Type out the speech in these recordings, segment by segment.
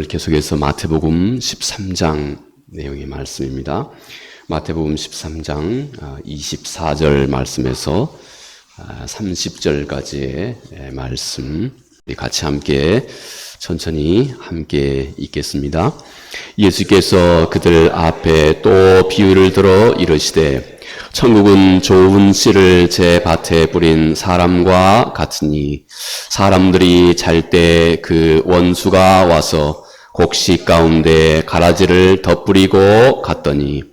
오늘 계속해서 마태복음 13장 내용의 말씀입니다. 마태복음 13장 24절 말씀에서 30절까지의 말씀 같이 함께 천천히 함께 읽겠습니다. 예수께서 그들 앞에 또 비유를 들어 이르시되 천국은 좋은 씨를 제 밭에 뿌린 사람과 같으니 사람들이 잘 때 그 원수가 와서 곡식 가운데 가라지를 덧뿌리고 갔더니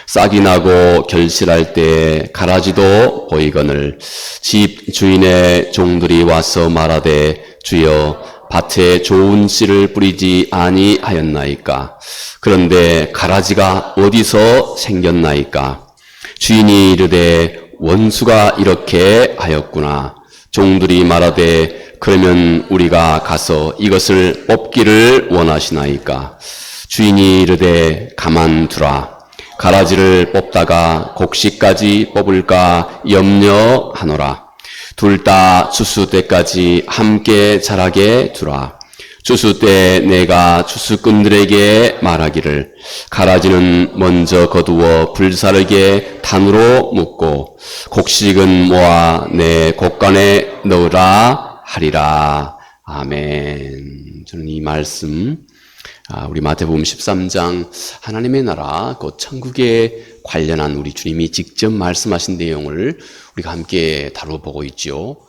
싹이 나고 결실할 때 가라지도 보이거늘 집 주인의 종들이 와서 말하되 주여 밭에 좋은 씨를 뿌리지 아니하였나이까? 그런데 가라지가 어디서 생겼나이까? 주인이 이르되 원수가 이렇게 하였구나. 종들이 말하되 그러면 우리가 가서 이것을 뽑기를 원하시나이까? 주인이 이르되 가만두라. 가라지를 뽑다가 곡식까지 뽑을까 염려하노라. 둘 다 추수 때까지 함께 자라게 두라. 추수 때 내가 추수꾼들에게 말하기를 가라지는 먼저 거두어 불사르게 단으로 묶고 곡식은 모아 내 곡간에 넣으라 하리라. 아멘. 저는 이 말씀 우리 마태복음 13장 하나님의 나라 곧 천국에 관련한 우리 주님이 직접 말씀하신 내용을 우리가 함께 다뤄보고 있죠.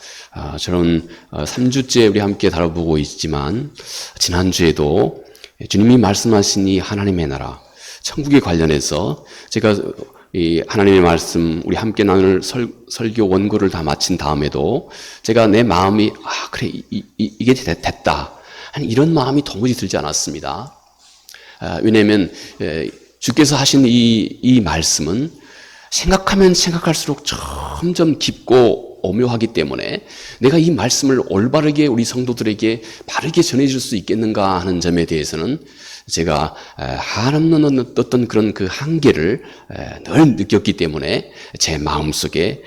저는 3주째 우리 함께 다뤄보고 있지만 지난주에도 주님이 말씀하신 이 하나님의 나라 천국에 관련해서 제가 이 하나님의 말씀 우리 함께 나눌 설교 원고를 다 마친 다음에도 제가 내 마음이 그래 이게 됐다 하는 이런 마음이 도무지 들지 않았습니다. 왜냐하면 주께서 하신 이 말씀은 생각하면 생각할수록 점점 깊고 오묘하기 때문에 내가 이 말씀을 올바르게 우리 성도들에게 바르게 전해줄 수 있겠는가 하는 점에 대해서는 제가 한없는 어떤 그런 그 한계를 늘 느꼈기 때문에 제 마음속에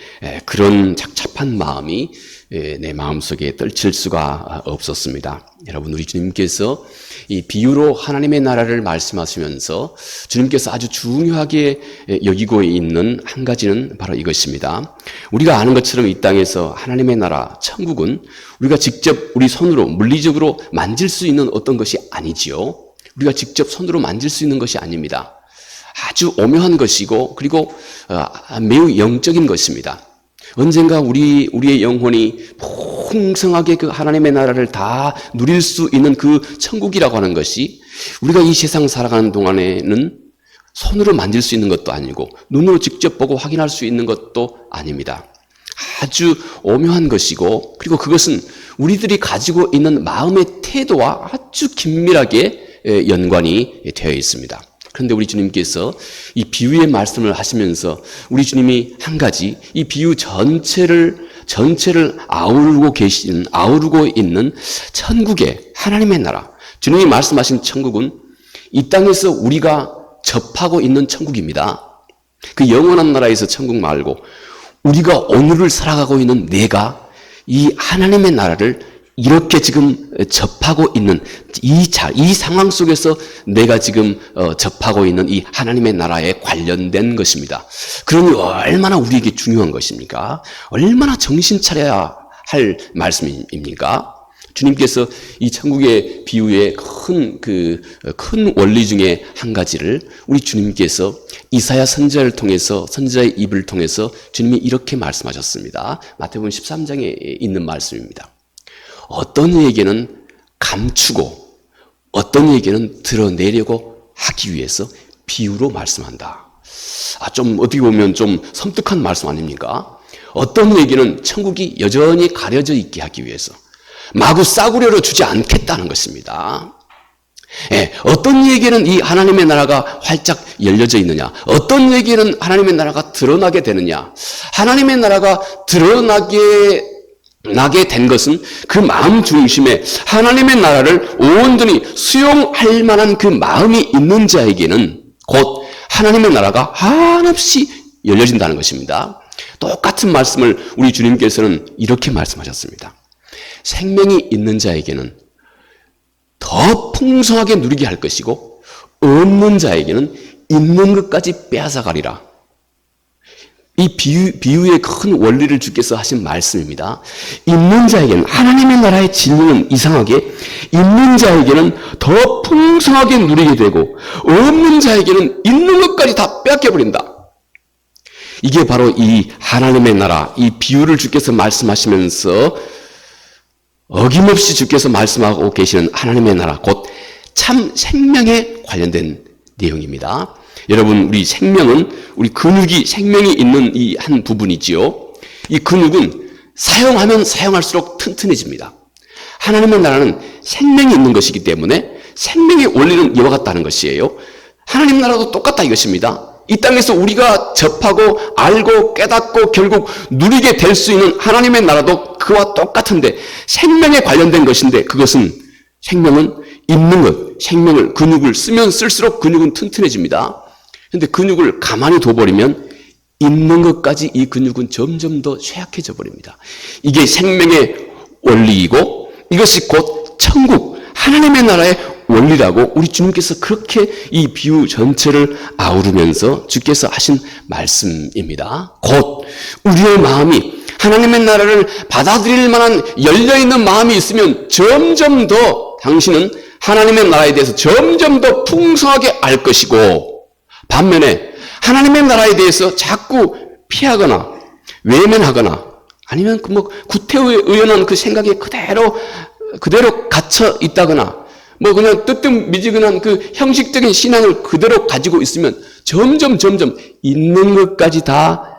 그런 착잡한 마음이 내 마음속에 떨칠 수가 없었습니다. 여러분, 우리 주님께서 이 비유로 하나님의 나라를 말씀하시면서 주님께서 아주 중요하게 여기고 있는 한 가지는 바로 이것입니다. 우리가 아는 것처럼 이 땅에서 하나님의 나라, 천국은 우리가 직접 우리 손으로 물리적으로 만질 수 있는 어떤 것이 아니지요. 우리가 직접 손으로 만질 수 있는 것이 아닙니다. 아주 오묘한 것이고 그리고 매우 영적인 것입니다. 언젠가 우리의 영혼이 풍성하게 그 하나님의 나라를 다 누릴 수 있는 그 천국이라고 하는 것이 우리가 이 세상 살아가는 동안에는 손으로 만질 수 있는 것도 아니고 눈으로 직접 보고 확인할 수 있는 것도 아닙니다. 아주 오묘한 것이고 그리고 그것은 우리들이 가지고 있는 마음의 태도와 아주 긴밀하게 연관이 되어 있습니다. 그런데 우리 주님께서 이 비유의 말씀을 하시면서 우리 주님이 한 가지 이 비유 전체를 아우르고 있는 천국의 하나님의 나라, 주님이 말씀하신 천국은 이 땅에서 우리가 접하고 있는 천국입니다. 그 영원한 나라에서 천국 말고 우리가 오늘을 살아가고 있는 내가 이 하나님의 나라를 이렇게 지금 접하고 있는 이 상황 속에서 내가 지금 접하고 있는 이 하나님의 나라에 관련된 것입니다. 그러니 얼마나 우리에게 중요한 것입니까? 얼마나 정신 차려야 할 말씀입니까? 주님께서 이 천국의 비유의 큰 원리 중에 한 가지를 우리 주님께서 이사야 선지자를 통해서 선지자의 입을 통해서 주님이 이렇게 말씀하셨습니다. 마태복음 13장에 있는 말씀입니다. 어떤 이에게는 감추고 어떤 이에게는 드러내려고 하기 위해서 비유로 말씀한다. 좀 어떻게 보면 좀 섬뜩한 말씀 아닙니까? 어떤 이에게는 천국이 여전히 가려져 있게 하기 위해서 마구 싸구려로 주지 않겠다는 것입니다. 어떤 이에게는 이 하나님의 나라가 활짝 열려져 있느냐, 어떤 이에게는 하나님의 나라가 드러나게 되느냐, 하나님의 나라가 드러나게 된 것은 그 마음 중심에 하나님의 나라를 온전히 수용할 만한 그 마음이 있는 자에게는 곧 하나님의 나라가 한없이 열려진다는 것입니다. 똑같은 말씀을 우리 주님께서는 이렇게 말씀하셨습니다. 생명이 있는 자에게는 더 풍성하게 누리게 할 것이고 없는 자에게는 있는 것까지 빼앗아가리라. 이 비유의 큰 원리를 주께서 하신 말씀입니다. 있는 자에게는, 하나님의 나라의 진리는 이상하게 있는 자에게는 더 풍성하게 누리게 되고 없는 자에게는 있는 것까지 다 빼앗겨버린다. 이게 바로 이 하나님의 나라, 이 비유를 주께서 말씀하시면서 어김없이 주께서 말씀하고 계시는 하나님의 나라, 곧 참 생명에 관련된 내용입니다. 여러분, 우리 생명은, 우리 근육이 생명이 있는 이 한 부분이지요. 이 근육은 사용하면 사용할수록 튼튼해집니다. 하나님의 나라는 생명이 있는 것이기 때문에 생명의 원리는 이와 같다는 것이에요. 하나님 나라도 똑같다 이것입니다. 이 땅에서 우리가 접하고 알고 깨닫고 결국 누리게 될 수 있는 하나님의 나라도 그와 똑같은데 생명에 관련된 것인데, 그것은 생명은 있는 것, 생명을, 근육을 쓰면 쓸수록 근육은 튼튼해집니다. 그런데 근육을 가만히 둬버리면 있는 것까지 이 근육은 점점 더 쇠약해져 버립니다. 이게 생명의 원리이고 이것이 곧 천국, 하나님의 나라의 원리라고 우리 주님께서 그렇게 이 비유 전체를 아우르면서 주께서 하신 말씀입니다. 곧 우리의 마음이 하나님의 나라를 받아들일 만한 열려있는 마음이 있으면 점점 더 당신은 하나님의 나라에 대해서 점점 더 풍성하게 알 것이고, 반면에 하나님의 나라에 대해서 자꾸 피하거나 외면하거나 아니면 구태의연한 그 생각에 그대로 갇혀 있다거나 그냥 뜨뜻미지근한 그 형식적인 신앙을 그대로 가지고 있으면 점점 있는 것까지 다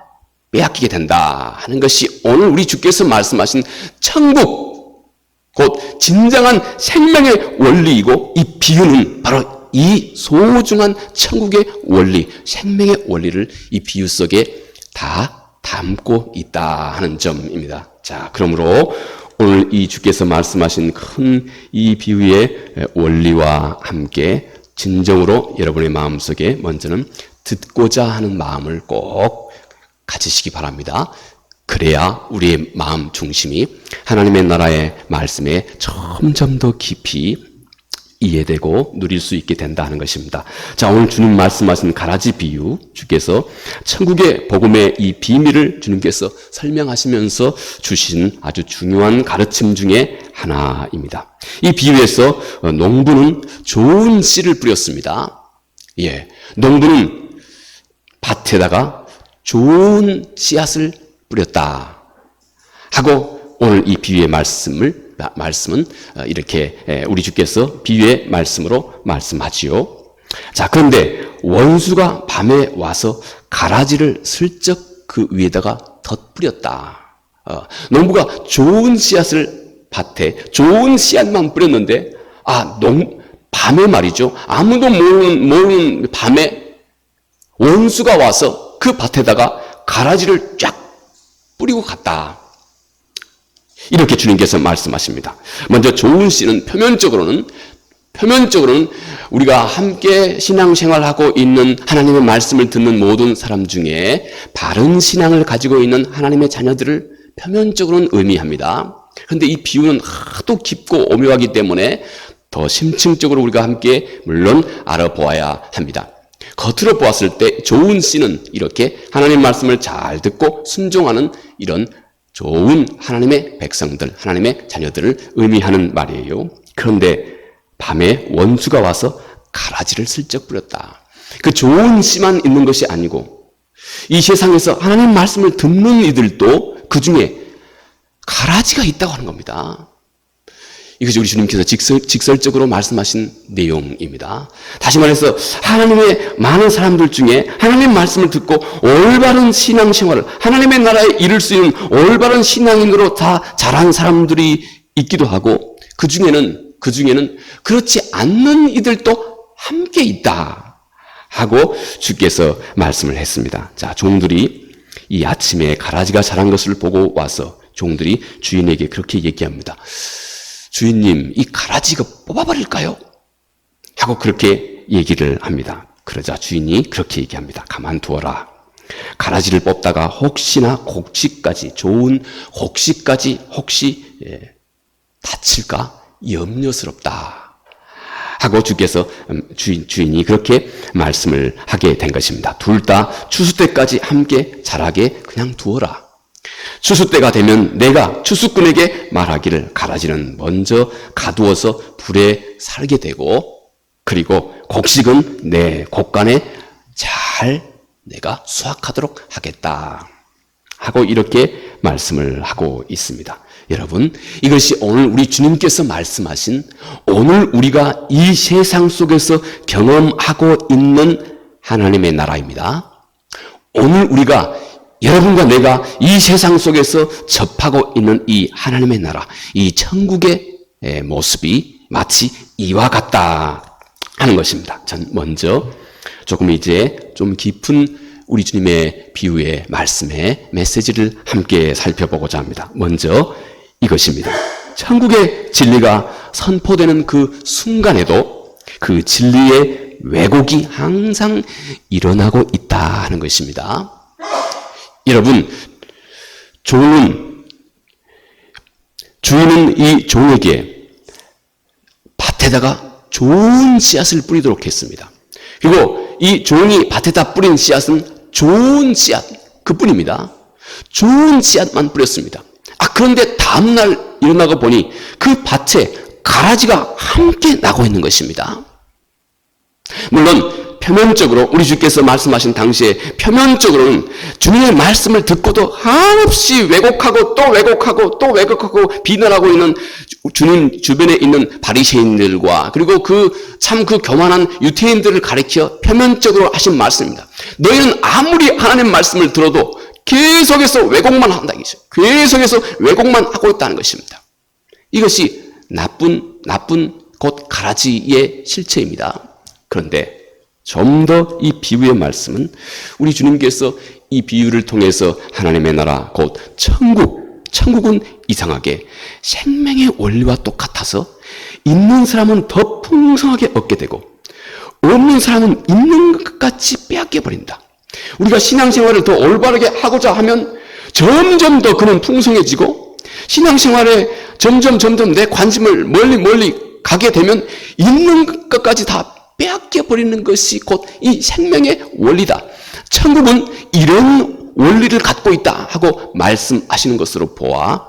빼앗기게 된다 하는 것이 오늘 우리 주께서 말씀하신 천국, 곧 진정한 생명의 원리이고, 이 비유는 바로 이 소중한 천국의 원리, 생명의 원리를 이 비유 속에 다 담고 있다 하는 점입니다. 자, 그러므로 오늘 이 주께서 말씀하신 큰 이 비유의 원리와 함께 진정으로 여러분의 마음속에 먼저는 듣고자 하는 마음을 꼭 가지시기 바랍니다. 그래야 우리의 마음 중심이 하나님의 나라의 말씀에 점점 더 깊이 이해되고 누릴 수 있게 된다 하는 것입니다. 자, 오늘 주님 말씀하신 가라지 비유, 주께서 천국의 복음의 이 비밀을 주님께서 설명하시면서 주신 아주 중요한 가르침 중에 하나입니다. 이 비유에서 농부는 좋은 씨를 뿌렸습니다. 예, 농부는 밭에다가 좋은 씨앗을 뿌렸다 하고 오늘 이 비유의 말씀은 이렇게 우리 주께서 비유의 말씀으로 말씀하지요. 자, 그런데 원수가 밤에 와서 가라지를 슬쩍 그 위에다가 덧뿌렸다. 농부가 좋은 씨앗을 밭에 좋은 씨앗만 뿌렸는데 밤에 말이죠. 아무도 모르는 밤에 원수가 와서 그 밭에다가 가라지를 쫙 뿌리고 갔다. 이렇게 주님께서 말씀하십니다. 먼저 좋은 씨는 표면적으로는 우리가 함께 신앙생활하고 있는 하나님의 말씀을 듣는 모든 사람 중에 바른 신앙을 가지고 있는 하나님의 자녀들을 표면적으로는 의미합니다. 그런데 이 비유는 하도 깊고 오묘하기 때문에 더 심층적으로 우리가 함께 물론 알아보아야 합니다. 겉으로 보았을 때 좋은 씨는 이렇게 하나님 말씀을 잘 듣고 순종하는 이런 좋은 하나님의 백성들, 하나님의 자녀들을 의미하는 말이에요. 그런데 밤에 원수가 와서 가라지를 슬쩍 뿌렸다. 그 좋은 씨만 있는 것이 아니고 이 세상에서 하나님 말씀을 듣는 이들도 그 중에 가라지가 있다고 하는 겁니다. 이것이 우리 주님께서 직설적으로 말씀하신 내용입니다. 다시 말해서 하나님의 많은 사람들 중에 하나님 말씀을 듣고 올바른 신앙생활을, 하나님의 나라에 이룰 수 있는 올바른 신앙인으로 다 자란 사람들이 있기도 하고 그 중에는 그렇지 않는 이들도 함께 있다 하고 주께서 말씀을 했습니다. 자, 종들이 이 아침에 가라지가 자란 것을 보고 와서 종들이 주인에게 그렇게 얘기합니다. 주인님, 이 가라지가 뽑아버릴까요? 하고 그렇게 얘기를 합니다. 그러자 주인이 그렇게 얘기합니다. 가만두어라. 가라지를 뽑다가 혹시나 좋은 곡식까지 혹시 다칠까 염려스럽다 하고 주께서 주인이 그렇게 말씀을 하게 된 것입니다. 둘 다 추수 때까지 함께 자라게 그냥 두어라. 추수 때가 되면 내가 추수꾼에게 말하기를 가라지는 먼저 가두어서 불에 살게 되고, 그리고 곡식은 내 곡간에 잘 내가 수확하도록 하겠다 하고 이렇게 말씀을 하고 있습니다. 여러분, 이것이 오늘 우리 주님께서 말씀하신, 오늘 우리가 이 세상 속에서 경험하고 있는 하나님의 나라입니다. 오늘 우리가, 여러분과 내가 이 세상 속에서 접하고 있는 이 하나님의 나라, 이 천국의 모습이 마치 이와 같다 하는 것입니다. 전 먼저 조금 이제 좀 깊은 우리 주님의 비유의 말씀의 메시지를 함께 살펴보고자 합니다. 먼저 이것입니다. 천국의 진리가 선포되는 그 순간에도 그 진리의 왜곡이 항상 일어나고 있다 하는 것입니다. 여러분, 주인은 이 종에게 밭에다가 좋은 씨앗을 뿌리도록 했습니다. 그리고 이 종이 밭에다 뿌린 씨앗은 좋은 씨앗, 그뿐입니다. 좋은 씨앗만 뿌렸습니다. 그런데 다음날 일어나고 보니 그 밭에 가라지가 함께 나고 있는 것입니다. 물론 표면적으로 우리 주께서 말씀하신 당시에 표면적으로는 주님의 말씀을 듣고도 한없이 왜곡하고 또 왜곡하고 또 왜곡하고 비난하고 있는 주님 주변에 있는 바리새인들과 그리고 그 교만한 유태인들을 가리켜 표면적으로 하신 말씀입니다. 너희는 아무리 하나님 말씀을 들어도 계속해서 왜곡만 한다. 계속해서 왜곡만 하고 있다는 것입니다. 이것이 나쁜 곧 가라지의 실체입니다. 그런데 좀 더 이 비유의 말씀은 우리 주님께서 이 비유를 통해서 하나님의 나라 곧 천국은 이상하게 생명의 원리와 똑같아서 있는 사람은 더 풍성하게 얻게 되고 없는 사람은 있는 것 같이 빼앗겨 버린다. 우리가 신앙생활을 더 올바르게 하고자 하면 점점 더 그는 풍성해지고 신앙생활에 점점 내 관심을 멀리 가게 되면 있는 것까지 다 빼앗겨 버리는 것이 곧 이 생명의 원리다. 천국은 이런 원리를 갖고 있다 하고 말씀하시는 것으로 보아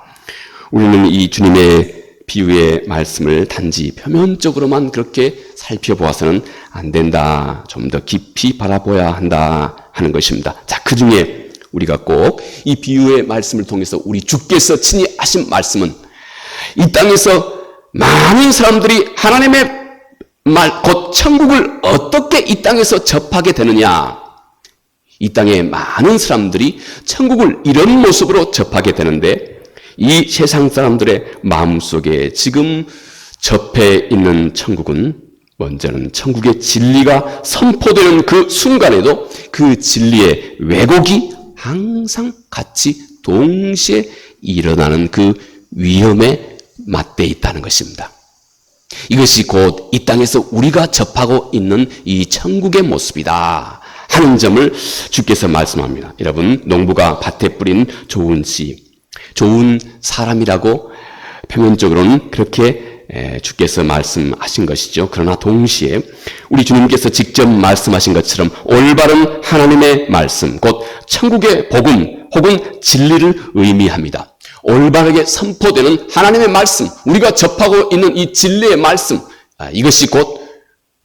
우리는 이 주님의 비유의 말씀을 단지 표면적으로만 그렇게 살펴보아서는 안 된다. 좀 더 깊이 바라보아야 한다 하는 것입니다. 자, 그 중에 우리가 꼭 이 비유의 말씀을 통해서 우리 주께서 친히 하신 말씀은 이 땅에서 많은 사람들이 하나님의 말, 곧 천국을 어떻게 이 땅에서 접하게 되느냐. 이 땅에 많은 사람들이 천국을 이런 모습으로 접하게 되는데 이 세상 사람들의 마음속에 지금 접해 있는 천국은 먼저는 천국의 진리가 선포되는 그 순간에도 그 진리의 왜곡이 항상 같이 동시에 일어나는 그 위험에 맞대 있다는 것입니다. 이것이 곧 이 땅에서 우리가 접하고 있는 이 천국의 모습이다 하는 점을 주께서 말씀합니다. 여러분, 농부가 밭에 뿌린 좋은 씨, 좋은 사람이라고 표면적으로는 그렇게 주께서 말씀하신 것이죠. 그러나 동시에 우리 주님께서 직접 말씀하신 것처럼 올바른 하나님의 말씀, 곧 천국의 복음 혹은 진리를 의미합니다. 올바르게 선포되는 하나님의 말씀, 우리가 접하고 있는 이 진리의 말씀, 이것이 곧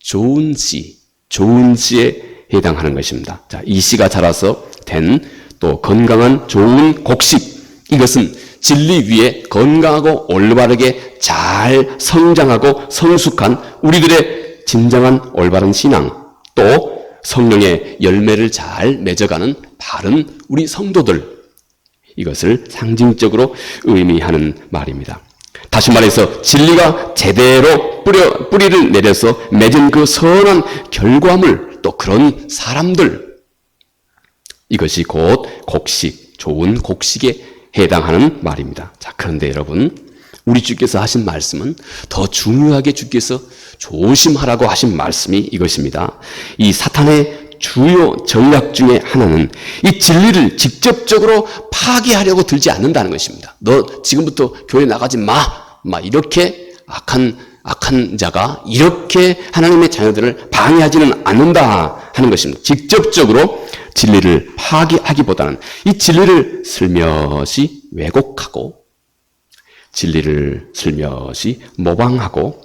좋은 씨에 해당하는 것입니다. 자, 이 씨가 자라서 된 또 건강한 좋은 곡식, 이것은 진리 위에 건강하고 올바르게 잘 성장하고 성숙한 우리들의 진정한 올바른 신앙, 또 성령의 열매를 잘 맺어가는 바른 우리 성도들, 이것을 상징적으로 의미하는 말입니다. 다시 말해서 진리가 제대로 뿌리를 내려서 맺은 그 선한 결과물, 또 그런 사람들, 이것이 곧 곡식, 좋은 곡식에 해당하는 말입니다. 자, 그런데 여러분, 우리 주께서 하신 말씀은 더 중요하게 주께서 조심하라고 하신 말씀이 이것입니다. 이 사탄의 주요 전략 중에 하나는 이 진리를 직접적으로 파괴하려고 들지 않는다는 것입니다. 너 지금부터 교회 나가지 마. 이렇게 악한 악한 자가 이렇게 하나님의 자녀들을 방해하지는 않는다 하는 것입니다. 직접적으로 진리를 파괴하기보다는 이 진리를 슬며시 왜곡하고 진리를 슬며시 모방하고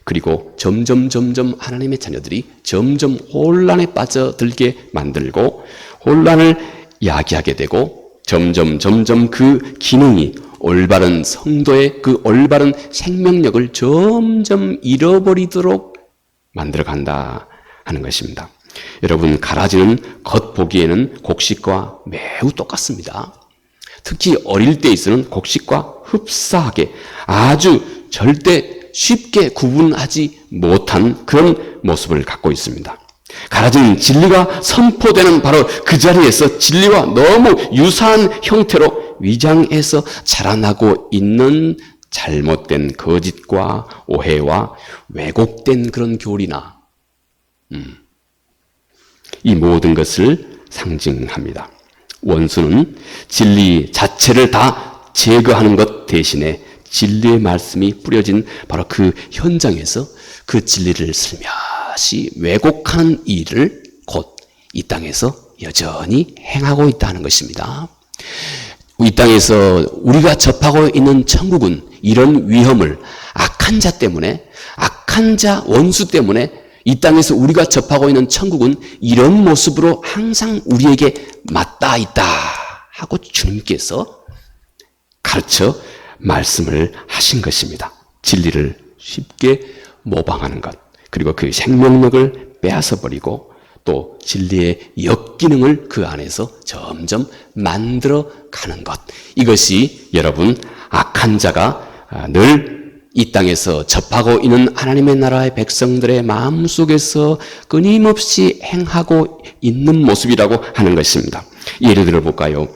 그리고 점점 하나님의 자녀들이 점점 혼란에 빠져들게 만들고 혼란을 야기하게 되고 점점 그 기능이 올바른 성도의 그 올바른 생명력을 점점 잃어버리도록 만들어간다 하는 것입니다. 여러분, 가라지는 겉보기에는 곡식과 매우 똑같습니다. 특히 어릴 때 있어는 곡식과 흡사하게 아주 절대 쉽게 구분하지 못한 그런 모습을 갖고 있습니다. 가라지는 진리가 선포되는 바로 그 자리에서 진리와 너무 유사한 형태로 위장해서 자라나고 있는 잘못된 거짓과 오해와 왜곡된 그런 교리나 이 모든 것을 상징합니다. 원수는 진리 자체를 다 제거하는 것 대신에 진리의 말씀이 뿌려진 바로 그 현장에서 그 진리를 슬며시 왜곡하는 일을 곧 이 땅에서 여전히 행하고 있다는 것입니다. 이 땅에서 우리가 접하고 있는 천국은 이런 위험을 악한 자 때문에, 악한 자 원수 때문에 이 땅에서 우리가 접하고 있는 천국은 이런 모습으로 항상 우리에게 맞닿아 있다 하고 주님께서 가르쳐 말씀을 하신 것입니다. 진리를 쉽게 모방하는 것, 그리고 그 생명력을 빼앗아 버리고 또 진리의 역기능을 그 안에서 점점 만들어 가는 것. 이것이 여러분 악한 자가 늘 이 땅에서 접하고 있는 하나님의 나라의 백성들의 마음속에서 끊임없이 행하고 있는 모습이라고 하는 것입니다. 예를 들어 볼까요?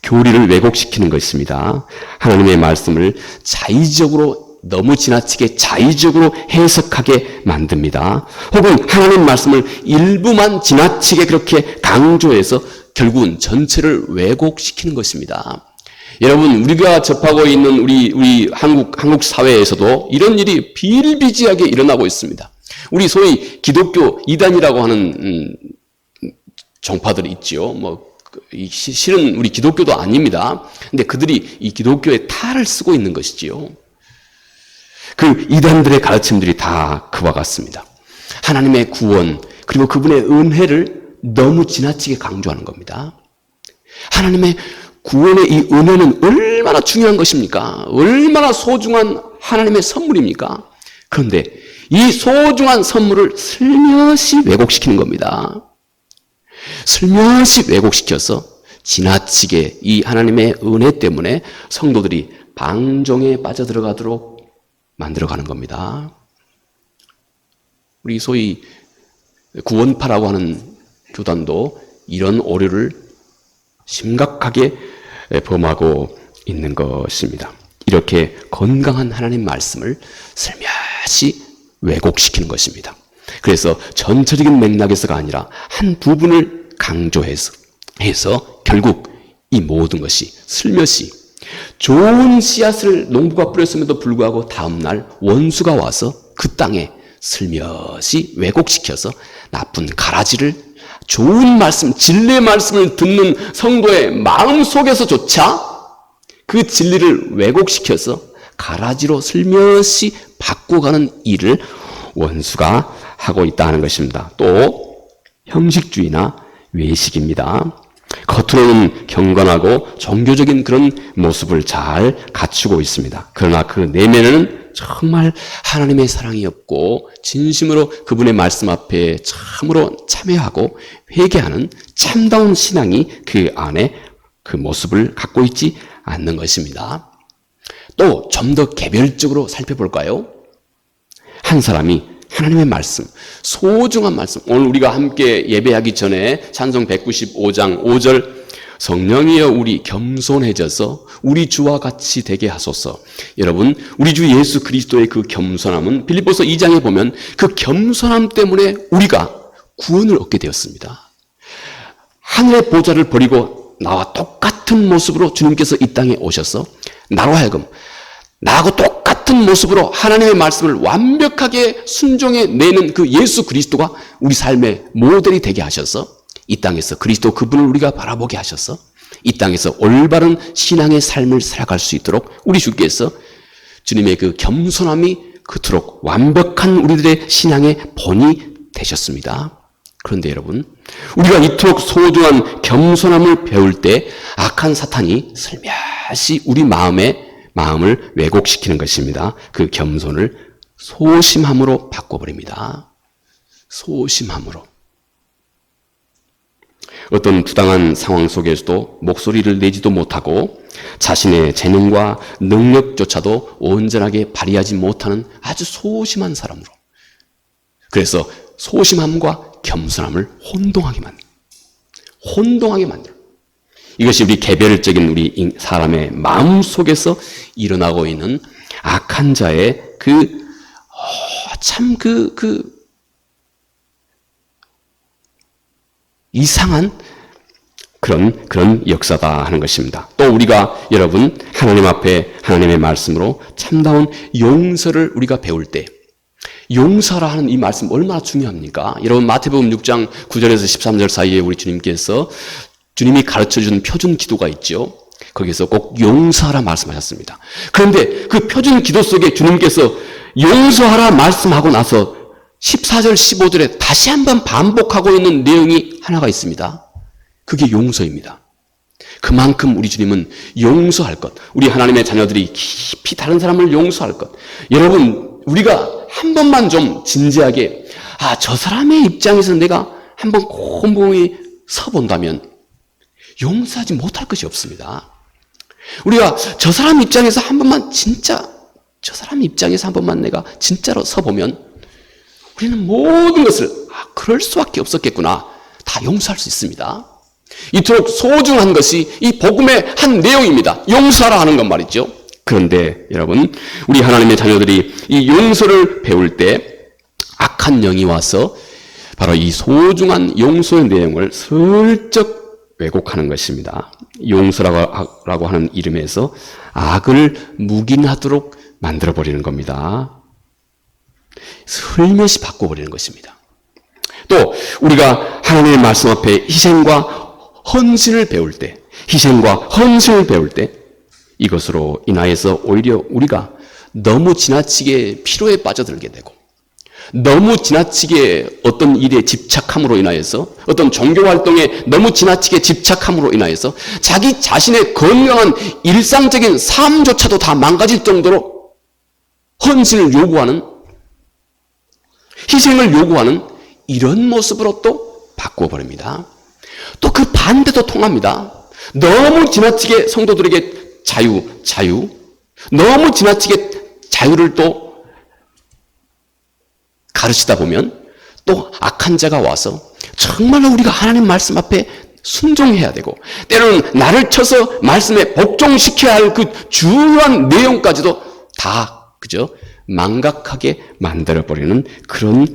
교리를 왜곡시키는 것입니다. 하나님의 말씀을 자의적으로 너무 지나치게 자의적으로 해석하게 만듭니다. 혹은 하나님 말씀을 일부만 지나치게 그렇게 강조해서 결국은 전체를 왜곡시키는 것입니다. 여러분, 우리가 접하고 있는 우리 한국 사회에서도 이런 일이 비일비재하게 일어나고 있습니다. 우리 소위 기독교 이단이라고 하는 종파들이 있지요. 실은 우리 기독교도 아닙니다. 근데 그들이 이 기독교의 탈을 쓰고 있는 것이지요. 그 이단들의 가르침들이 다 그와 같습니다. 하나님의 구원 그리고 그분의 은혜를 너무 지나치게 강조하는 겁니다. 하나님의 구원의 이 은혜는 얼마나 중요한 것입니까? 얼마나 소중한 하나님의 선물입니까? 그런데 이 소중한 선물을 슬며시 왜곡시키는 겁니다. 슬며시 왜곡시켜서 지나치게 이 하나님의 은혜 때문에 성도들이 방종에 빠져들어가도록 만들어가는 겁니다. 우리 소위 구원파라고 하는 교단도 이런 오류를 심각하게 범하고 있는 것입니다. 이렇게 건강한 하나님 말씀을 슬며시 왜곡시키는 것입니다. 그래서 전체적인 맥락에서가 아니라 한 부분을 강조해서 결국 이 모든 것이 슬며시 좋은 씨앗을 농부가 뿌렸음에도 불구하고 다음날 원수가 와서 그 땅에 슬며시 왜곡시켜서 나쁜 가라지를 좋은 말씀, 진리의 말씀을 듣는 성도의 마음속에서조차 그 진리를 왜곡시켜서 가라지로 슬며시 바꿔가는 일을 원수가 하고 있다는 것입니다. 또 형식주의나 외식입니다. 겉으로는 경건하고 종교적인 그런 모습을 잘 갖추고 있습니다. 그러나 그 내면에는 정말 하나님의 사랑이 없고 진심으로 그분의 말씀 앞에 참으로 참여하고 회개하는 참다운 신앙이 그 안에 그 모습을 갖고 있지 않는 것입니다. 또 좀 더 개별적으로 살펴볼까요? 한 사람이 하나님의 말씀, 소중한 말씀, 오늘 우리가 함께 예배하기 전에 찬송 195장 5절 성령이여 우리 겸손해져서 우리 주와 같이 되게 하소서. 여러분, 우리 주 예수 그리스도의 그 겸손함은 빌립보서 2장에 보면 그 겸손함 때문에 우리가 구원을 얻게 되었습니다. 하늘의 보좌를 버리고 나와 똑같은 모습으로 주님께서 이 땅에 오셔서 나로 하여금 나하고 똑같은 같은 모습으로 하나님의 말씀을 완벽하게 순종해내는 그 예수 그리스도가 우리 삶의 모델이 되게 하셔서 이 땅에서 그리스도 그분을 우리가 바라보게 하셔서 이 땅에서 올바른 신앙의 삶을 살아갈 수 있도록 우리 주께서 주님의 그 겸손함이 그토록 완벽한 우리들의 신앙의 본이 되셨습니다. 그런데 여러분, 우리가 이토록 소중한 겸손함을 배울 때 악한 사탄이 슬며시 우리 마음을 왜곡시키는 것입니다. 그 겸손을 소심함으로 바꿔버립니다. 소심함으로. 어떤 부당한 상황 속에서도 목소리를 내지도 못하고 자신의 재능과 능력조차도 온전하게 발휘하지 못하는 아주 소심한 사람으로. 그래서 소심함과 겸손함을 혼동하게 만들어. 이것이 우리 개별적인 우리 사람의 마음 속에서 일어나고 있는 악한 자의 이상한 그런 역사다 하는 것입니다. 또 우리가 여러분 하나님 앞에 하나님의 말씀으로 참다운 용서를 우리가 배울 때 용서라 하는 이 말씀 얼마나 중요합니까? 여러분 마태복음 6장 9절에서 13절 사이에 우리 주님이 가르쳐준 표준 기도가 있죠. 거기서 꼭 용서하라 말씀하셨습니다. 그런데 그 표준 기도 속에 주님께서 용서하라 말씀하고 나서 14절 15절에 다시 한번 반복하고 있는 내용이 하나가 있습니다. 그게 용서입니다. 그만큼 우리 주님은 용서할 것, 우리 하나님의 자녀들이 깊이 다른 사람을 용서할 것. 여러분 우리가 한 번만 좀 진지하게 저 사람의 입장에서 내가 한번 곰곰이 서본다면 용서하지 못할 것이 없습니다. 우리가 저 사람 입장에서 한 번만 저 사람 입장에서 한 번만 내가 진짜로 서보면 우리는 모든 것을 그럴 수밖에 없었겠구나 다 용서할 수 있습니다. 이토록 소중한 것이 이 복음의 한 내용입니다. 용서하라 하는 것 말이죠. 그런데 여러분 우리 하나님의 자녀들이 이 용서를 배울 때 악한 영이 와서 바로 이 소중한 용서의 내용을 슬쩍 왜곡하는 것입니다. 용서라고 하는 이름에서 악을 묵인하도록 만들어버리는 겁니다. 슬며시 바꿔버리는 것입니다. 또 우리가 하나님의 말씀 앞에 희생과 헌신을 배울 때 이것으로 인하여서 오히려 우리가 너무 지나치게 피로에 빠져들게 되고 너무 지나치게 어떤 일에 집착함으로 인하여서 어떤 종교활동에 너무 지나치게 집착함으로 인하여서 자기 자신의 건강한 일상적인 삶조차도 다 망가질 정도로 헌신을 요구하는 희생을 요구하는 이런 모습으로 또 바꿔버립니다. 또 그 반대도 통합니다. 너무 지나치게 성도들에게 자유 너무 지나치게 자유를 또 가르치다 보면 또 악한 자가 와서 정말로 우리가 하나님 말씀 앞에 순종해야 되고 때로는 나를 쳐서 말씀에 복종시켜야 할 그 중요한 내용까지도 다 망각하게 만들어버리는 그런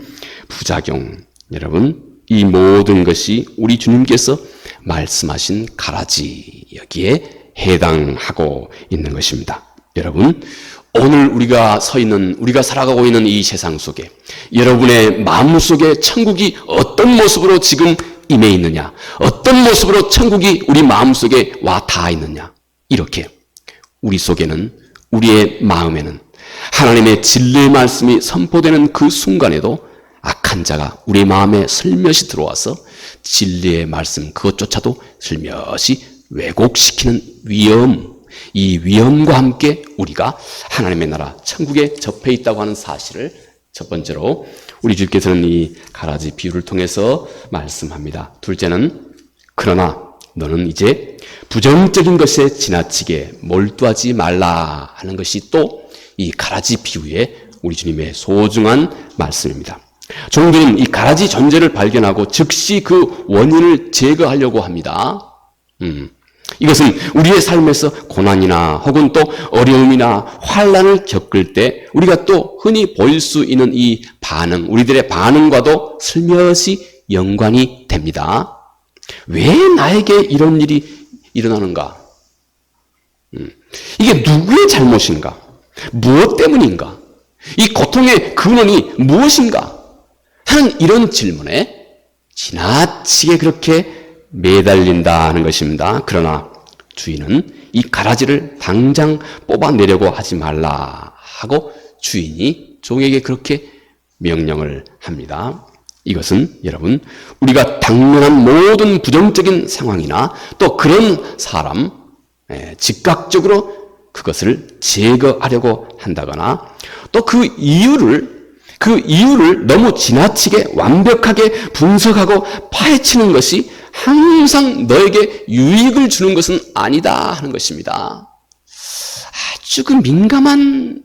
부작용. 여러분 이 모든 것이 우리 주님께서 말씀하신 가라지 여기에 해당하고 있는 것입니다. 여러분 오늘 우리가 살아가고 있는 이 세상 속에 여러분의 마음속에 천국이 어떤 모습으로 지금 임해 있느냐, 어떤 모습으로 천국이 우리 마음속에 와 닿아 있느냐, 이렇게 우리 속에는, 우리의 마음에는 하나님의 진리의 말씀이 선포되는 그 순간에도 악한 자가 우리 마음에 슬며시 들어와서 진리의 말씀 그것조차도 슬며시 왜곡시키는 위험, 이 위험과 함께 우리가 하나님의 나라 천국에 접해 있다고 하는 사실을 첫 번째로 우리 주께서는 이 가라지 비유를 통해서 말씀합니다. 둘째는 그러나 너는 이제 부정적인 것에 지나치게 몰두하지 말라 하는 것이 또 이 가라지 비유의 우리 주님의 소중한 말씀입니다. 종교는 이 가라지 존재를 발견하고 즉시 그 원인을 제거하려고 합니다. 이것은 우리의 삶에서 고난이나 혹은 또 어려움이나 환난을 겪을 때 우리가 또 흔히 보일 수 있는 이 반응, 우리들의 반응과도 슬며시 연관이 됩니다. 왜 나에게 이런 일이 일어나는가? 이게 누구의 잘못인가? 무엇 때문인가? 이 고통의 근원이 무엇인가? 하는 이런 질문에 지나치게 그렇게 매달린다 하는 것입니다. 그러나 주인은 이 가라지를 당장 뽑아내려고 하지 말라 하고 주인이 종에게 그렇게 명령을 합니다. 이것은 여러분, 우리가 당면한 모든 부정적인 상황이나 또 그런 사람, 즉각적으로 그것을 제거하려고 한다거나 또 그 이유를 너무 지나치게 완벽하게 분석하고 파헤치는 것이 항상 너에게 유익을 주는 것은 아니다 하는 것입니다. 아주 민감한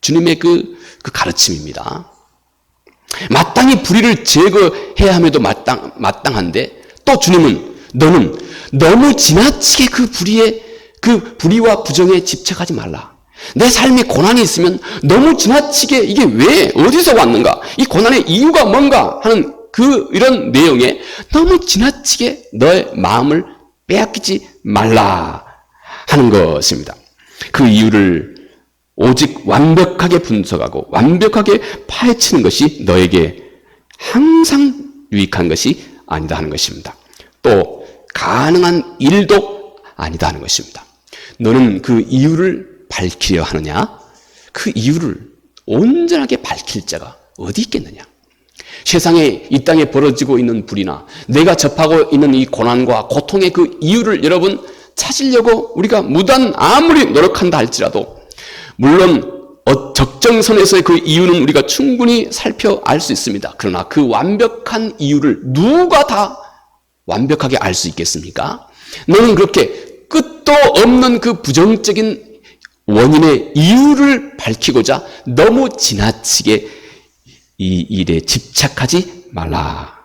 주님의 그 가르침입니다. 마땅히 불의를 제거해야 함에도 마땅한데 또 주님은 너는 너무 지나치게 그 불의와 부정에 집착하지 말라. 내 삶에 고난이 있으면 너무 지나치게 이게 왜 어디서 왔는가? 이 고난의 이유가 뭔가 하는 이런 내용에 너무 지나치게 너의 마음을 빼앗기지 말라 하는 것입니다. 그 이유를 오직 완벽하게 분석하고 완벽하게 파헤치는 것이 너에게 항상 유익한 것이 아니다 하는 것입니다. 또 가능한 일도 아니다 하는 것입니다. 너는 그 이유를 밝히려 하느냐? 그 이유를 온전하게 밝힐 자가 어디 있겠느냐? 세상에 이 땅에 벌어지고 있는 불이나 내가 접하고 있는 이 고난과 고통의 그 이유를 여러분 찾으려고 우리가 무단 아무리 노력한다 할지라도 물론 적정선에서의 그 이유는 우리가 충분히 살펴 알 수 있습니다. 그러나 그 완벽한 이유를 누가 다 완벽하게 알 수 있겠습니까? 너는 그렇게 끝도 없는 그 부정적인 원인의 이유를 밝히고자 너무 지나치게 이 일에 집착하지 말라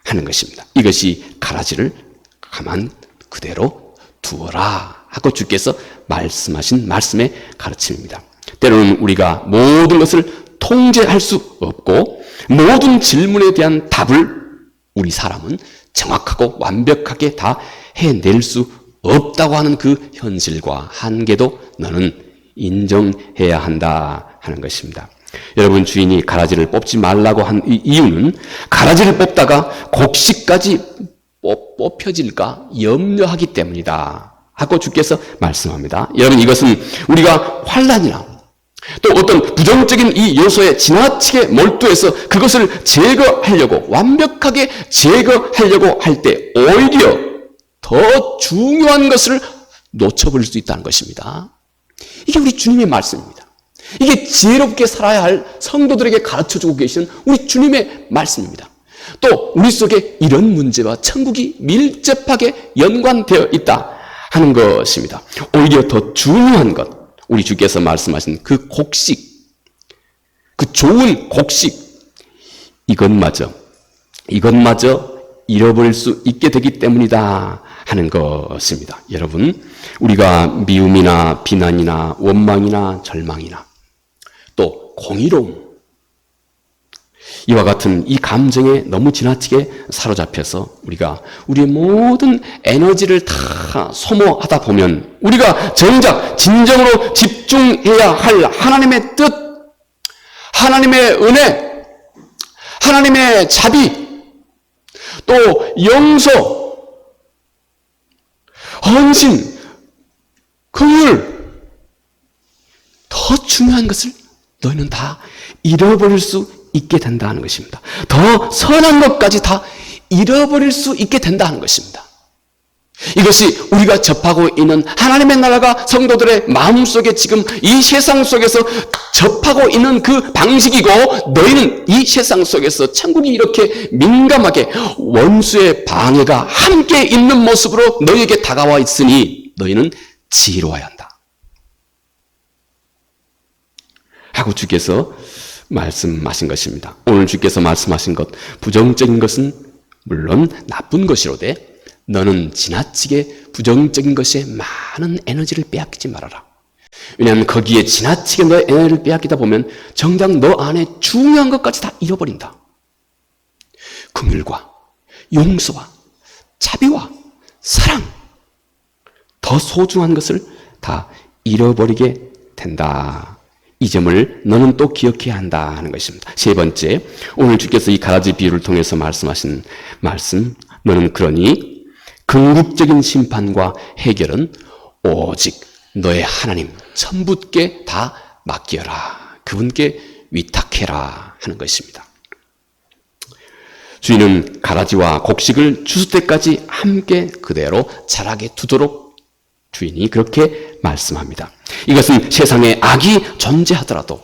하는 것입니다. 이것이 가라지를 가만 그대로 두어라 하고 주께서 말씀하신 말씀의 가르침입니다. 때로는 우리가 모든 것을 통제할 수 없고 모든 질문에 대한 답을 우리 사람은 정확하고 완벽하게 다 해낼 수 없다고 하는 그 현실과 한계도 너는 인정해야 한다 하는 것입니다. 여러분, 주인이 가라지를 뽑지 말라고 한 이유는 가라지를 뽑다가 곡식까지 뽑혀질까 염려하기 때문이다 하고 주께서 말씀합니다. 여러분, 이것은 우리가 환난이나 또 어떤 부정적인 이 요소에 지나치게 몰두해서 그것을 제거하려고 완벽하게 제거하려고 할 때 오히려 더 중요한 것을 놓쳐버릴 수 있다는 것입니다. 이게 우리 주님의 말씀입니다. 이게 지혜롭게 살아야 할 성도들에게 가르쳐주고 계시는 우리 주님의 말씀입니다. 또 우리 속에 이런 문제와 천국이 밀접하게 연관되어 있다 하는 것입니다. 오히려 더 중요한 것, 우리 주께서 말씀하신 그 곡식, 그 좋은 곡식, 이것마저 잃어버릴 수 있게 되기 때문이다 하는 것입니다. 여러분, 우리가 미움이나 비난이나 원망이나 절망이나 또 공의로움, 이와 같은 이 감정에 너무 지나치게 사로잡혀서 우리가 우리의 모든 에너지를 다 소모하다 보면 우리가 정작 진정으로 집중해야 할 하나님의 뜻, 하나님의 은혜, 하나님의 자비, 또 용서, 헌신, 긍휼, 더 중요한 것을 너희는 다 잃어버릴 수 있게 된다는 것입니다. 더 선한 것까지 다 잃어버릴 수 있게 된다는 것입니다. 이것이 우리가 접하고 있는 하나님의 나라가 성도들의 마음속에 지금 이 세상 속에서 접하고 있는 그 방식이고, 너희는 이 세상 속에서 천국이 이렇게 민감하게 원수의 방해가 함께 있는 모습으로 너희에게 다가와 있으니 너희는 지혜로워야 한다 하고 주께서 말씀하신 것입니다. 오늘 주께서 말씀하신 것, 부정적인 것은 물론 나쁜 것이로되 너는 지나치게 부정적인 것에 많은 에너지를 빼앗기지 말아라. 왜냐하면 거기에 지나치게 너의 에너지를 빼앗기다 보면 정작 너 안에 중요한 것까지 다 잃어버린다. 긍휼과 용서와 자비와 사랑, 더 소중한 것을 다 잃어버리게 된다. 이 점을 너는 또 기억해야 한다 하는 것입니다. 세 번째, 오늘 주께서 이 가라지 비유를 통해서 말씀하신 말씀, 너는 그러니 궁극적인 심판과 해결은 오직 너의 하나님 천부께 다 맡겨라. 그분께 위탁해라 하는 것입니다. 주인은 가라지와 곡식을 추수 때까지 함께 그대로 자라게 두도록 주인이 그렇게 말씀합니다. 이것은 세상에 악이 존재하더라도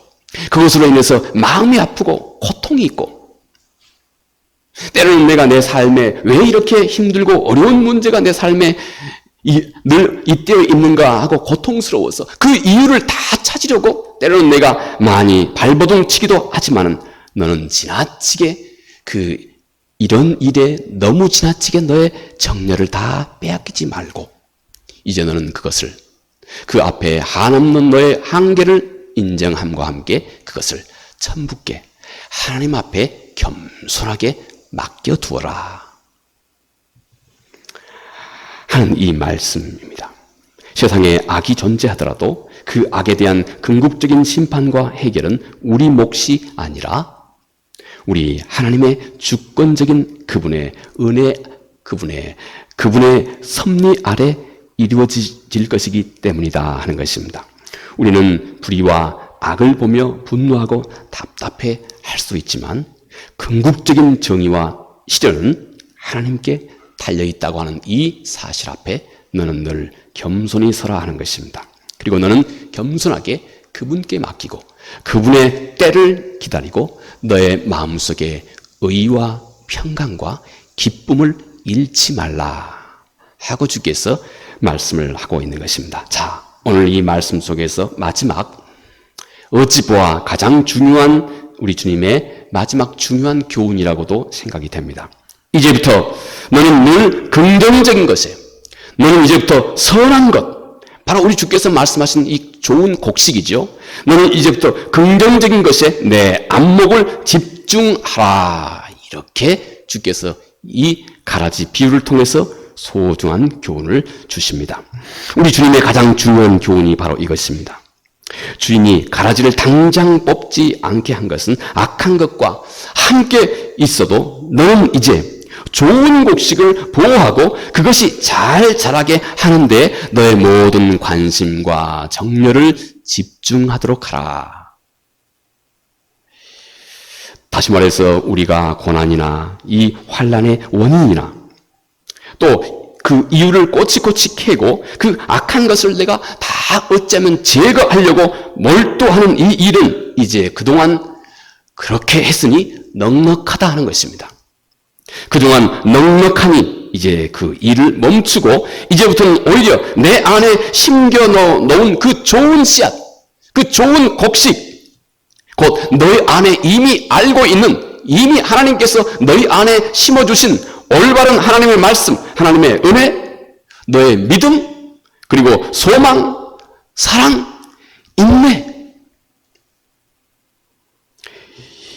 그것으로 인해서 마음이 아프고 고통이 있고, 때로는 내가 내 삶에 왜 이렇게 힘들고 어려운 문제가 내 삶에 늘 잇대어 있는가 하고 고통스러워서 그 이유를 다 찾으려고 때로는 내가 많이 발버둥 치기도 하지만은 너는 지나치게 이런 일에 너무 지나치게 너의 정열을 다 빼앗기지 말고 이제 너는 그것을 그 앞에 한없는 너의 한계를 인정함과 함께 그것을 천부께 하나님 앞에 겸손하게 맡겨두어라 하는 이 말씀입니다. 세상에 악이 존재하더라도 그 악에 대한 궁극적인 심판과 해결은 우리 몫이 아니라 우리 하나님의 주권적인 그분의 은혜, 그분의 섭리 아래 이루어질 것이기 때문이다 하는 것입니다. 우리는 불의와 악을 보며 분노하고 답답해 할 수 있지만 궁극적인 정의와 실현은 하나님께 달려있다고 하는 이 사실 앞에 너는 늘 겸손히 서라 하는 것입니다. 그리고 너는 겸손하게 그분께 맡기고 그분의 때를 기다리고 너의 마음속에 의와 평강과 기쁨을 잃지 말라 하고 주께서 말씀을 하고 있는 것입니다. 자, 오늘 이 말씀 속에서 마지막 어찌 보아 가장 중요한 우리 주님의 마지막 중요한 교훈이라고도 생각이 됩니다. 이제부터 너는 늘 긍정적인 것에, 너는 이제부터 선한 것, 바로 우리 주께서 말씀하신 이 좋은 곡식이죠. 너는 이제부터 긍정적인 것에 내 안목을 집중하라. 이렇게 주께서 이 가라지 비유를 통해서 소중한 교훈을 주십니다. 우리 주님의 가장 중요한 교훈이 바로 이것입니다. 주인이 가라지를 당장 뽑지 않게 한 것은 악한 것과 함께 있어도 너는 이제 좋은 곡식을 보호하고 그것이 잘 자라게 하는데 너의 모든 관심과 정열을 집중하도록 하라. 다시 말해서 우리가 고난이나 이 환난의 원인이나 또 그 이유를 꼬치꼬치 캐고 그 악한 것을 내가 다 어쩌면 제거하려고 몰두하는 이 일은 이제 그동안 그렇게 했으니 넉넉하다 하는 것입니다. 그동안 넉넉하니 이제 그 일을 멈추고 이제부터는 오히려 내 안에 심겨놓은 그 좋은 씨앗, 그 좋은 곡식, 곧 너희 안에 이미 알고 있는, 이미 하나님께서 너희 안에 심어주신 올바른 하나님의 말씀, 하나님의 은혜, 너의 믿음, 그리고 소망, 사랑, 인내,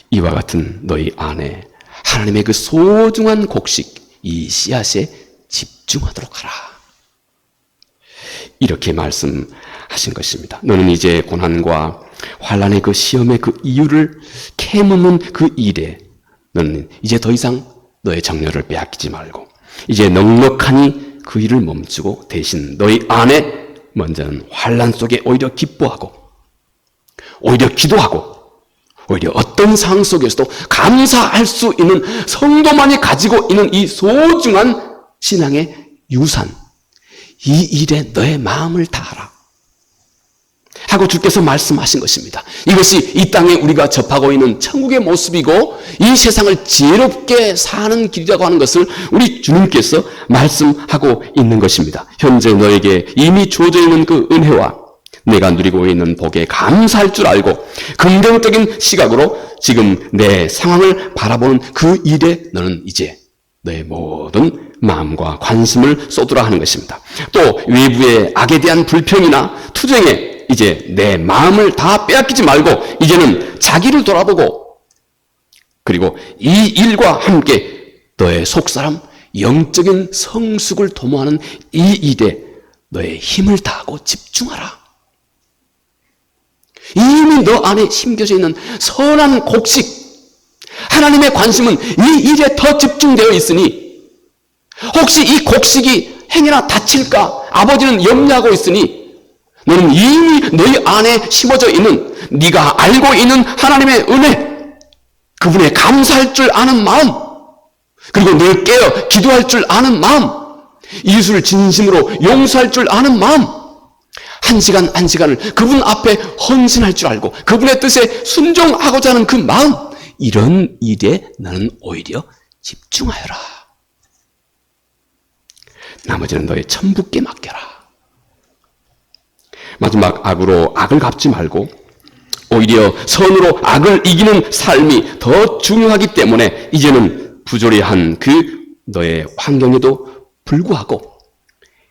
이와 같은 너희 안에 하나님의 그 소중한 곡식, 이 씨앗에 집중하도록 하라. 이렇게 말씀하신 것입니다. 너는 이제 고난과 환난의 그 시험의 그 이유를 캐묻는 그 일에 너는 이제 더 이상 너의 정열을 빼앗기지 말고 이제 넉넉하니 그 일을 멈추고 대신 너희 안에 먼저는 환난 속에 오히려 기뻐하고 오히려 기도하고 오히려 어떤 상황 속에서도 감사할 수 있는 성도만이 가지고 있는 이 소중한 신앙의 유산, 이 일에 너의 마음을 다하라 하고 주께서 말씀하신 것입니다. 이것이 이 땅에 우리가 접하고 있는 천국의 모습이고 이 세상을 지혜롭게 사는 길이라고 하는 것을 우리 주님께서 말씀하고 있는 것입니다. 현재 너에게 이미 주어져 있는 그 은혜와 내가 누리고 있는 복에 감사할 줄 알고 긍정적인 시각으로 지금 내 상황을 바라보는 그 일에 너는 이제 너의 모든 마음과 관심을 쏟으라 하는 것입니다. 또 외부의 악에 대한 불평이나 투정에 이제 내 마음을 다 빼앗기지 말고 이제는 자기를 돌아보고 그리고 이 일과 함께 너의 속사람 영적인 성숙을 도모하는 이 일에 너의 힘을 다하고 집중하라. 이미 너 안에 심겨져 있는 선한 곡식, 하나님의 관심은 이 일에 더 집중되어 있으니 혹시 이 곡식이 행여나 다칠까 아버지는 염려하고 있으니 너는 이미 너희 안에 심어져 있는 네가 알고 있는 하나님의 은혜, 그분에 감사할 줄 아는 마음, 그리고 늘 깨어 기도할 줄 아는 마음, 이웃을 진심으로 용서할 줄 아는 마음, 한 시간 한 시간을 그분 앞에 헌신할 줄 알고 그분의 뜻에 순종하고자 하는 그 마음, 이런 일에 나는 오히려 집중하여라. 나머지는 너의 천부께 맡겨라. 마지막 악으로 악을 갚지 말고 오히려 선으로 악을 이기는 삶이 더 중요하기 때문에 이제는 부조리한 그 너의 환경에도 불구하고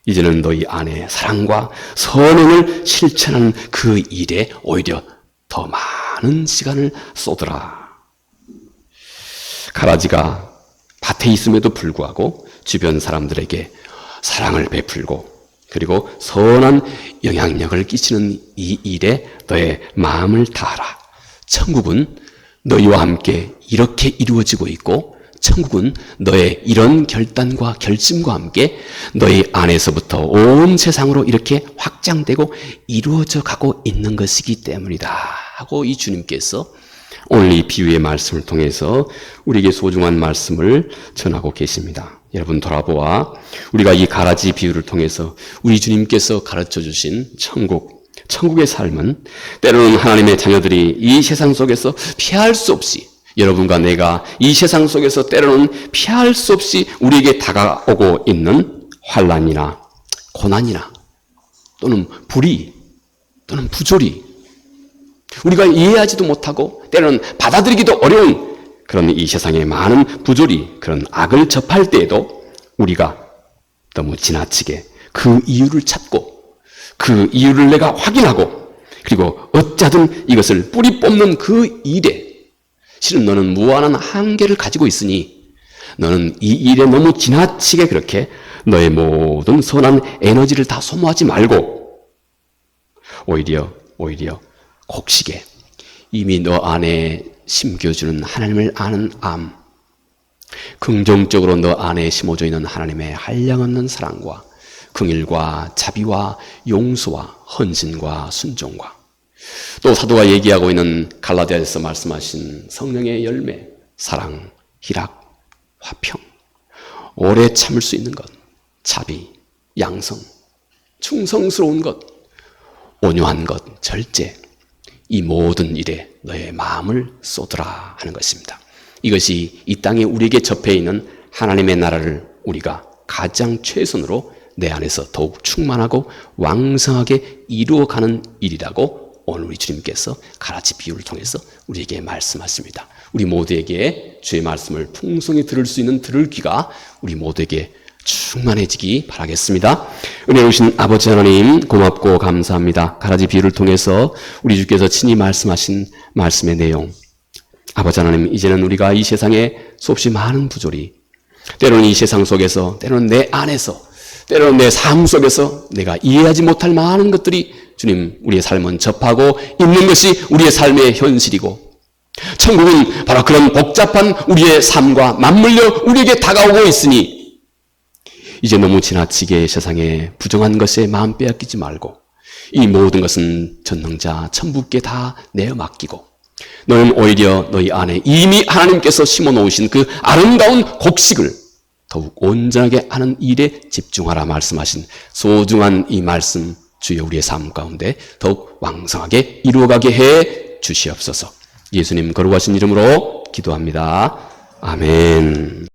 이제는 너희 안에 사랑과 선행을 실천하는 그 일에 오히려 더 많은 시간을 쏟으라. 가라지가 밭에 있음에도 불구하고 주변 사람들에게 사랑을 베풀고 그리고 선한 영향력을 끼치는 이 일에 너의 마음을 다하라. 천국은 너희와 함께 이렇게 이루어지고 있고 천국은 너의 이런 결단과 결심과 함께 너희 안에서부터 온 세상으로 이렇게 확장되고 이루어져 가고 있는 것이기 때문이다 하고 이 주님께서 오늘 이 비유의 말씀을 통해서 우리에게 소중한 말씀을 전하고 계십니다. 여러분 돌아보아 우리가 이 가라지 비유를 통해서 우리 주님께서 가르쳐 주신 천국의 삶은 때로는 하나님의 자녀들이 이 세상 속에서 피할 수 없이, 여러분과 내가 이 세상 속에서 때로는 피할 수 없이 우리에게 다가오고 있는 환난이나 고난이나 또는 불의 또는 부조리, 우리가 이해하지도 못하고 때로는 받아들이기도 어려운 그런 이 세상의 많은 부조리, 그런 악을 접할 때에도 우리가 너무 지나치게 그 이유를 찾고 그 이유를 내가 확인하고 그리고 어쩌든 이것을 뿌리 뽑는 그 일에 실은 너는 무한한 한계를 가지고 있으니 너는 이 일에 너무 지나치게 그렇게 너의 모든 선한 에너지를 다 소모하지 말고 오히려 곡식에 이미 너 안에 심겨주는 하나님을 아는 암, 긍정적으로 너 안에 심어져 있는 하나님의 한량없는 사랑과 긍휼과 자비와 용서와 헌신과 순종과 또 사도가 얘기하고 있는 갈라디아에서 말씀하신 성령의 열매, 사랑, 희락, 화평, 오래 참을 수 있는 것, 자비, 양성, 충성스러운 것, 온유한 것, 절제, 이 모든 일에 너의 마음을 쏟으라 하는 것입니다. 이것이 이 땅에 우리에게 접해 있는 하나님의 나라를 우리가 가장 최선으로 내 안에서 더욱 충만하고 왕성하게 이루어가는 일이라고 오늘 우리 주님께서 가라지 비유를 통해서 우리에게 말씀하십니다. 우리 모두에게 주의 말씀을 풍성히 들을 수 있는 들을 귀가 우리 모두에게 충만해지기 바라겠습니다. 은혜로우신 아버지 하나님 고맙고 감사합니다. 가라지 비유를 통해서 우리 주께서 친히 말씀하신 말씀의 내용, 아버지 하나님 이제는 우리가 이 세상에 수없이 많은 부조리, 때로는 이 세상 속에서, 때로는 내 안에서, 때로는 내 삶 속에서 내가 이해하지 못할 많은 것들이 주님 우리의 삶은 접하고 있는 것이 우리의 삶의 현실이고 천국은 바로 그런 복잡한 우리의 삶과 맞물려 우리에게 다가오고 있으니 이제 너무 지나치게 세상에 부정한 것에 마음 빼앗기지 말고 이 모든 것은 전능자 천부께 다 내어 맡기고 너는 오히려 너희 안에 이미 하나님께서 심어놓으신 그 아름다운 곡식을 더욱 온전하게 하는 일에 집중하라 말씀하신 소중한 이 말씀 주여 우리의 삶 가운데 더욱 왕성하게 이루어가게 해 주시옵소서. 예수님 거룩하신 이름으로 기도합니다. 아멘.